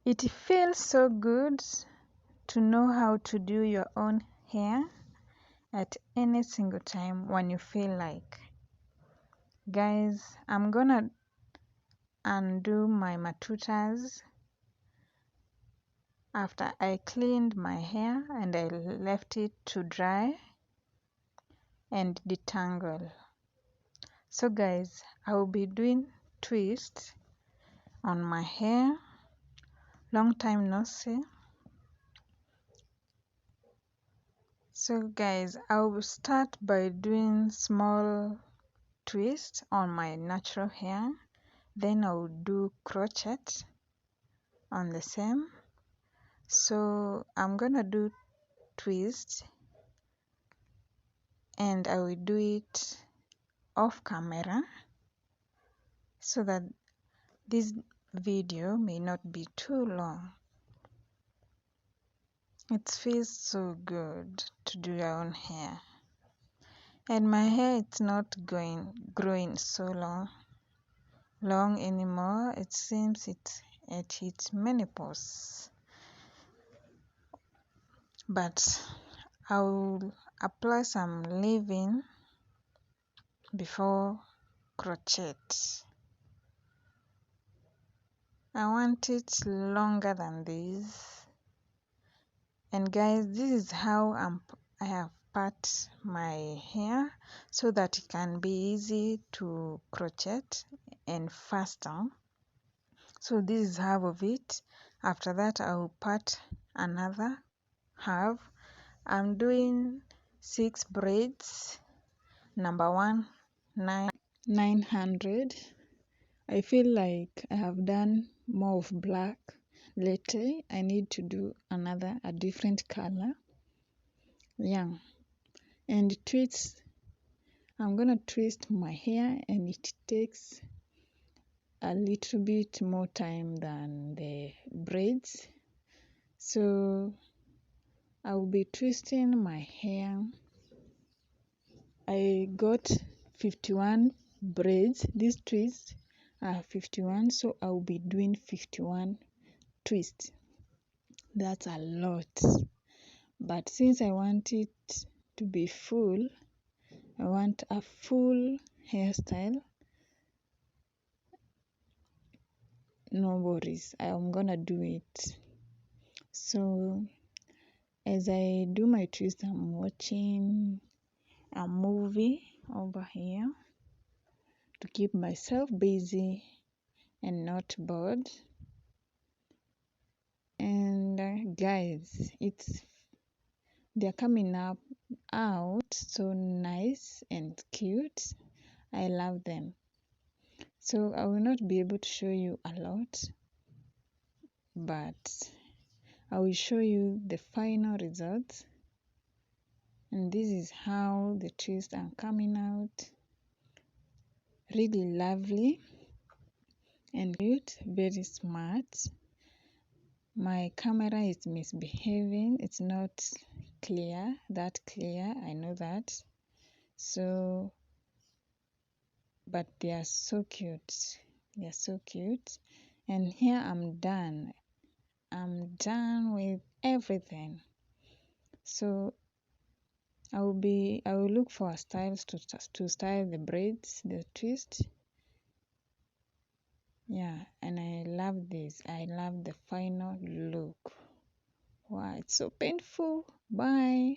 It feels so good to know how to do your own hair at any single time when you feel like. Guys, I'm gonna undo my matutas after I cleaned my hair and I left it to dry and detangle. So guys, I will be doing twists on my hair. Long time no see. So guys, I will start by doing small twist on my natural hair, then I will do crochet on the same. So I'm gonna do twist and I will do it off camera so that this video may not be too long. It feels so good to do your own hair, and my hair it's not growing so long anymore. It seems it's at its menopause, but I will apply some leave-in before crochet. I want it longer than this. And guys, this is how I have part my hair so that it can be easy to crochet and faster. So this is half of it. After that, I will part another half. I'm doing 6 braids. Number 1, 900. I feel like I have done more of black lately. I need to do a different color. Yeah, and twist. I'm gonna twist my hair, and it takes a little bit more time than the braids. So I will be twisting my hair. I got 51 braids. These twists are 51, so I will be doing 51 twists. That's a lot. But since I want it to be full, I want a full hairstyle, no worries, I'm gonna do it. So as I do my twist, I'm watching a movie over here to keep myself busy and not bored. And guys, they're coming out so nice and cute. I love them. So I will not be able to show you a lot, but I will show you the final results. And this is how the twists are coming out. Really lovely and cute, very smart. My camera is misbehaving. It's not that clear, I know that. So, but they are so cute. They are so cute. And here I'm done. I'm done with everything. So I will look for styles to style the braids, the twist. Yeah, and I love this. I love the final look. Wow, it's so painful. Bye.